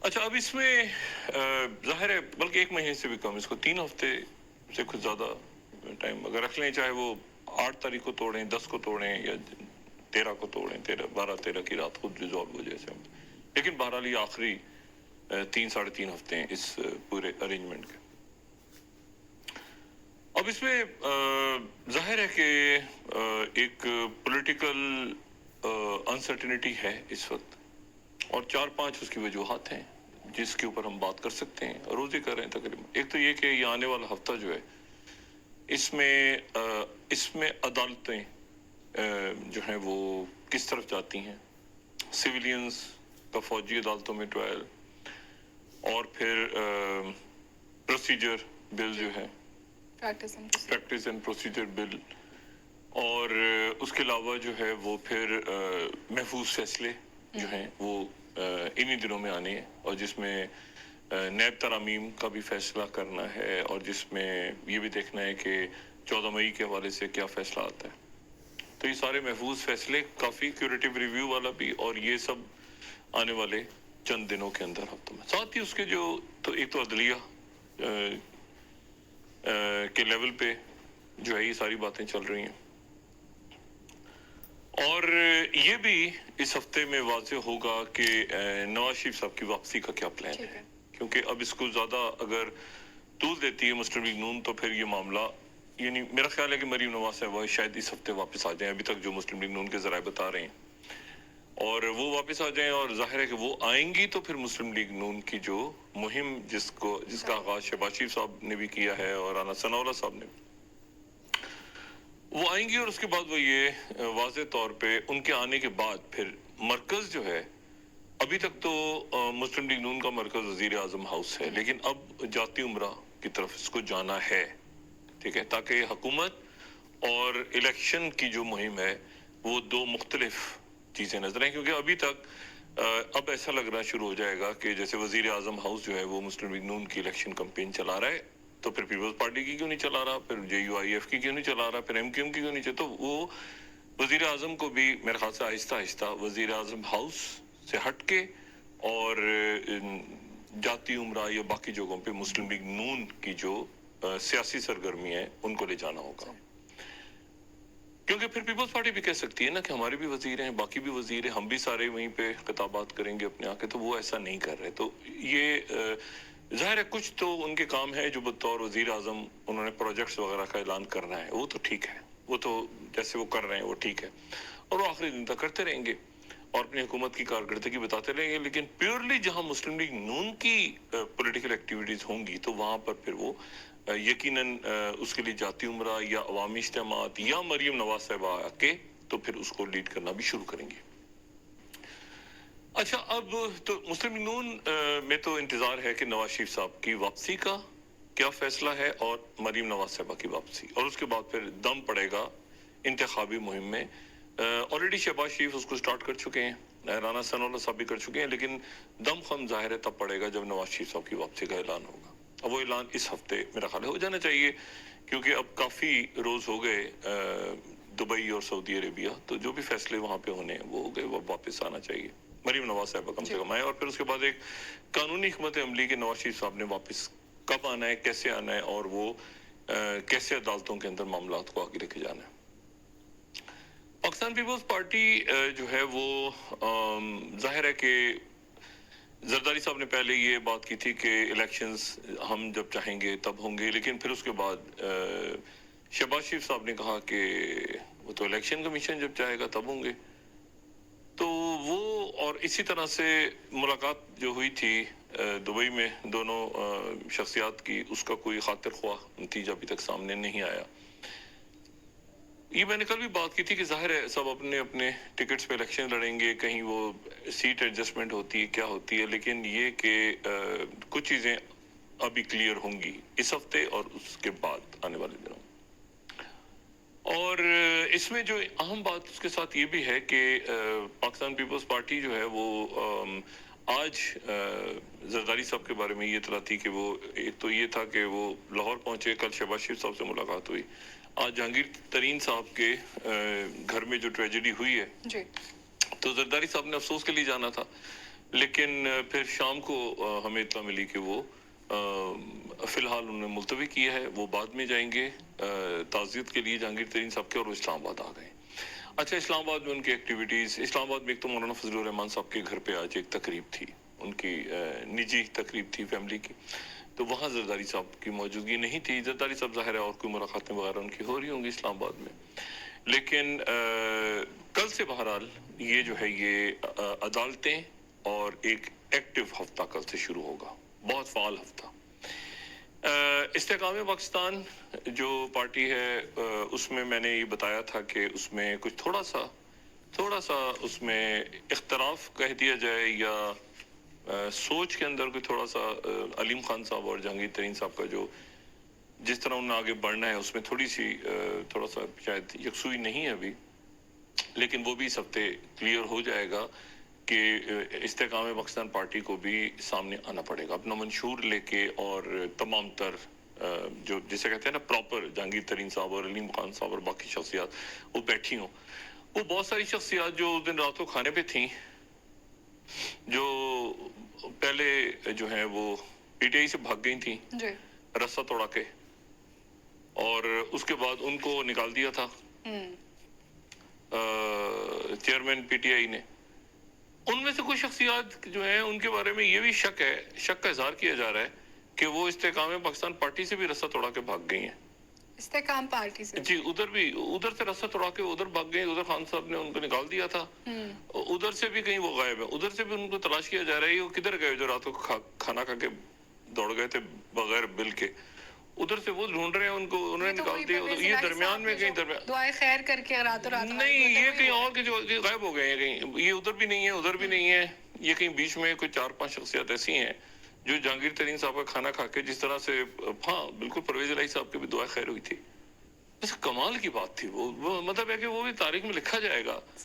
اچھا اب اس میں ظاہر ہے بلکہ ایک مہینے سے بھی کم، اس کو 3 ہفتے سے کچھ زیادہ ٹائم اگر رکھ لیں، چاہے وہ 8 تاریخ کو توڑیں، 10 کو توڑیں یا 13 کو توڑیں، 12 13 کی رات خود ریزالو ہو جیسے ہم، لیکن بہرحال یہ آخری 3 ساڑھے 3 ہفتے ہیں اس پورے ارینجمنٹ کے۔ اب اس میں ظاہر ہے کہ ایک پولیٹیکل انسرٹینٹی ہے اس وقت، اور 4 5 اس کی وجوہات ہیں جس کے اوپر ہم بات کر سکتے ہیں، روز ہی کر رہے ہیں تقریباً۔ ایک تو یہ کہ یہ آنے والا ہفتہ جو ہے اس میں عدالتیں جو ہیں وہ کس طرف جاتی ہیں، سویلینز کا فوجی عدالتوں میں ٹرائل، اور پھر پروسیجر بل جو ہے، پریکٹس اینڈ پروسیجر بل، اور اس کے علاوہ جو ہے وہ پھر محفوظ فیصلے جو ہیں وہ انہی دنوں میں آنے ہیں، اور جس میں نیب ترامیم کا بھی فیصلہ کرنا ہے، اور جس میں یہ بھی دیکھنا ہے کہ 14 مئی کے حوالے سے کیا فیصلہ آتا ہے۔ تو یہ سارے محفوظ فیصلے، کافی کیوریٹیو ریویو والا بھی، اور یہ سب آنے والے چند دنوں کے اندر، ہفتوں میں۔ ساتھ ہی اس کے جو تو ایک تو عدلیہ کے لیول پہ جو ہے یہ ساری باتیں چل رہی ہیں، اور یہ بھی اس ہفتے میں واضح ہوگا کہ نواز شریف صاحب کی واپسی کا کیا پلان ہے، کیونکہ اب اس کو زیادہ اگر طول دیتی ہے مسلم لیگ نون تو پھر یہ معاملہ، یعنی میرا خیال ہے کہ مریم نواز صاحب شاید اس ہفتے واپس آ جائیں، ابھی تک جو مسلم لیگ نون کے ذرائع بتا رہے ہیں، اور وہ واپس آ جائیں، اور ظاہر ہے کہ وہ آئیں گی تو پھر مسلم لیگ نون کی جو مہم جس کا آغاز شہباز شریف صاحب نے بھی کیا ہے اور رانا ثناء اللہ صاحب نے بھی، وہ آئیں گی، اور اس کے بعد وہ یہ واضح طور پہ ان کے آنے کے بعد پھر مرکز جو ہے، ابھی تک تو مسلم لیگ نون کا مرکز وزیر اعظم ہاؤس ہے، لیکن اب جاتی عمرہ کی طرف اس کو جانا ہے، ٹھیک ہے، تاکہ حکومت اور الیکشن کی جو مہم ہے وہ دو مختلف چیزیں نظر آئیں، کیونکہ ابھی تک اب ایسا لگنا شروع ہو جائے گا کہ جیسے وزیر اعظم ہاؤس جو ہے وہ مسلم لیگ نون کی الیکشن کمپین چلا رہا ہے، تو پھر پیپلز پارٹی کی کیوں نہیں چلا رہا، پھر جے یو آئی ایف کی کیوں نہیں چلا رہا، پھر ایم کیو ایم کی کیوں نہیں چلا، تو وہ وزیر اعظم کو بھی میرے خیال سے آہستہ آہستہ وزیر اعظم ہاؤس سے ہٹ کے اور جاتی عمرہ یا باقی جگہوں پہ مسلم لیگ نون کی جو سیاسی سرگرمی ہے ان کو لے جانا ہوگا، کیونکہ پھر پیپلز پارٹی بھی کہہ سکتی ہے نا کہ ہمارے بھی وزیر ہیں، باقی بھی وزیر ہیں، ہم بھی سارے وہیں پہ خطابات کریں گے اپنے آ کے، تو وہ ایسا نہیں کر رہے۔ تو یہ ظاہر ہے کچھ تو ان کے کام ہے جو بطور وزیر اعظم انہوں نے پروجیکٹس وغیرہ کا اعلان کرنا ہے، وہ تو ٹھیک ہے، وہ تو جیسے وہ کر رہے ہیں وہ ٹھیک ہے، اور وہ آخری دن تک کرتے رہیں گے اور اپنی حکومت کی کارکردگی بتاتے رہیں گے، لیکن پیورلی جہاں مسلم لیگ نون کی پولیٹیکل ایکٹیویٹیز ہوں گی تو وہاں پر پھر وہ یقیناً اس کے لیے جاتی عمرہ یا عوامی اجتماعات یا مریم نواز صاحبہ آ کے تو پھر اس کو لیڈ کرنا بھی شروع کریں گے۔ اچھا اب تو مسلم لیگ نون میں تو انتظار ہے کہ نواز شریف صاحب کی واپسی کا کیا فیصلہ ہے، اور مریم نواز صاحبہ کی واپسی، اور اس کے بعد پھر دم پڑے گا انتخابی مہم میں۔ آلریڈی شہباز شریف اس کو سٹارٹ کر چکے ہیں، رانا ثناء اللہ صاحب بھی کر چکے ہیں، لیکن دم خم ظاہر ہے تب پڑے گا جب نواز شریف صاحب کی واپسی کا اعلان ہوگا۔ اب وہ اعلان اس ہفتے میرا خیال ہے ہو جانا چاہیے، کیونکہ اب کافی روز ہو گئے دبئی اور سعودی عربیہ، تو جو بھی فیصلے وہاں پہ ہونے ہیں وہ ہو گئے، وہ واپس آنا چاہیے، مریم نواز صاحبہ کم سے کم آئے، اور پھر اس کے بعد ایک قانونی حکمت عملی کے نواز شریف صاحب نے واپس کب آنا ہے، کیسے آنا ہے، اور وہ کیسے عدالتوں کے اندر معاملات کو آگے لے کے جانا ہے۔ پاکستان پیپلز پارٹی جو ہے وہ ظاہر ہے کہ زرداری صاحب نے پہلے یہ بات کی تھی کہ الیکشنز ہم جب چاہیں گے تب ہوں گے، لیکن پھر اس کے بعد شہباز شریف صاحب نے کہا کہ وہ تو الیکشن کمیشن جب چاہے گا تب ہوں گے، تو وہ اور اسی طرح سے ملاقات جو ہوئی تھی دبئی میں دونوں شخصیات کی، اس کا کوئی خاطر خواہ نتیجہ ابھی تک سامنے نہیں آیا۔ یہ میں نے کل بھی بات کی تھی کہ ظاہر ہے سب اپنے اپنے ٹکٹس پہ الیکشن لڑیں گے، کہیں وہ سیٹ ایڈجسٹمنٹ ہوتی ہے کیا ہوتی ہے، لیکن یہ کہ کچھ چیزیں ابھی کلیئر ہوں گی اس ہفتے اور اس کے بعد آنے والے دنوں۔ اور اس میں جو اہم بات اس کے ساتھ یہ بھی ہے کہ پاکستان پیپلز پارٹی جو ہے وہ آج زرداری صاحب کے بارے میں یہ اطلاع تھی کہ وہ ایک تو یہ تھا کہ وہ لاہور پہنچے، کل شہباز شریف صاحب سے ملاقات ہوئی، آج جہانگیر ترین صاحب کے گھر میں جو ٹریجڈی ہوئی ہے تو زرداری صاحب نے افسوس کے لیے جانا تھا، لیکن پھر شام کو ہمیں اطلاع ملی کہ وہ فی الحال انہوں نے ملتوی کیا ہے، وہ بعد میں جائیں گے تعزیت کے لیے جہانگیر ترین صاحب کے، اور وہ اسلام آباد آ گئے۔ اچھا، اسلام آباد میں ان کی ایکٹیویٹیز، اسلام آباد میں ایک تو مولانا فضل الرحمان صاحب کے گھر پہ آج ایک تقریب تھی، ان کی نجی تقریب تھی فیملی کی، تو وہاں زرداری صاحب کی موجودگی نہیں تھی۔ زرداری صاحب ظاہر ہے اور کوئی ملاقاتیں وغیرہ ان کی ہو رہی ہوں گی اسلام آباد میں، لیکن کل سے بہرحال یہ جو ہے یہ عدالتیں اور ایک ایکٹیو ہفتہ کل سے شروع ہوگا، بہت فعال ہفتہ۔ استحکام پاکستان جو پارٹی ہے اس میں نے یہ بتایا تھا کہ اس میں کچھ تھوڑا سا اس میں اختلاف کہہ دیا جائے، یا سوچ کے اندر کوئی تھوڑا سا علیم خان صاحب اور جہانگیر ترین صاحب کا جو جس طرح انہیں آگے بڑھنا ہے اس میں تھوڑا سا شاید یکسوئی نہیں ہے ابھی، لیکن وہ بھی اس ہفتے کلیئر ہو جائے گا کہ استحکام پاکستان پارٹی کو بھی سامنے آنا پڑے گا اپنا منشور لے کے، اور تمام تر جو جسے کہتے ہیں نا پراپر جہانگیر ترین صاحب اور علیم خان صاحب اور باقی شخصیات وہ بیٹھی ہوں۔ وہ بہت ساری شخصیات جو اس دن رات کو کھانے پہ تھیں، جو پہلے جو ہیں وہ پی ٹی آئی سے بھاگ گئی تھیں جی رسہ توڑا کے، اور اس کے بعد ان کو نکال دیا تھا چیئرمین پی ٹی آئی نے۔ ان میں سے کچھ شخصیات جو ہیں ان کے بارے میں یہ بھی شک کا اظہار کیا جا رہا ہے کہ وہ استحکام پاکستان پارٹی سے بھی رسہ توڑا کے بھاگ گئی ہیں۔ استحکام پارٹی سے جی، ادھر سے رسہ توڑا کے ادھر بھاگ گئی، ادھر خان صاحب نے ان کو نکال دیا تھا، ادھر سے بھی کہیں وہ غائب ہے، ادھر سے بھی ان کو تلاش کیا جا رہا ہے وہ کدھر گئے جو رات کو کھانا کھا کے دوڑ گئے تھے بغیر بل کے، ادھر سے وہ ڈھونڈ رہے ہیں ان کو، انہوں نے نکال دیا۔ یہ درمیان میں کہیں دعائیں خیر کر کے راتوں رات نہیں، یہ کہیں اور کے جو غائب ہو گئے ہیں، کہیں یہ ادھر بھی نہیں ہے ادھر بھی نہیں ہے، یہ کہیں بیچ میں کوئی 4-5 شخصیات ایسی ہیں جو جہانگیر ترین صاحب کا کھانا کھا کے جس طرح سے، ہاں بالکل پرویز الہی صاحب کی بھی دعائیں خیر ہوئی تھی، کمال کی بات تھی وہ، مطلب ہے کہ وہ بھی تاریخ میں لکھا جائے گا۔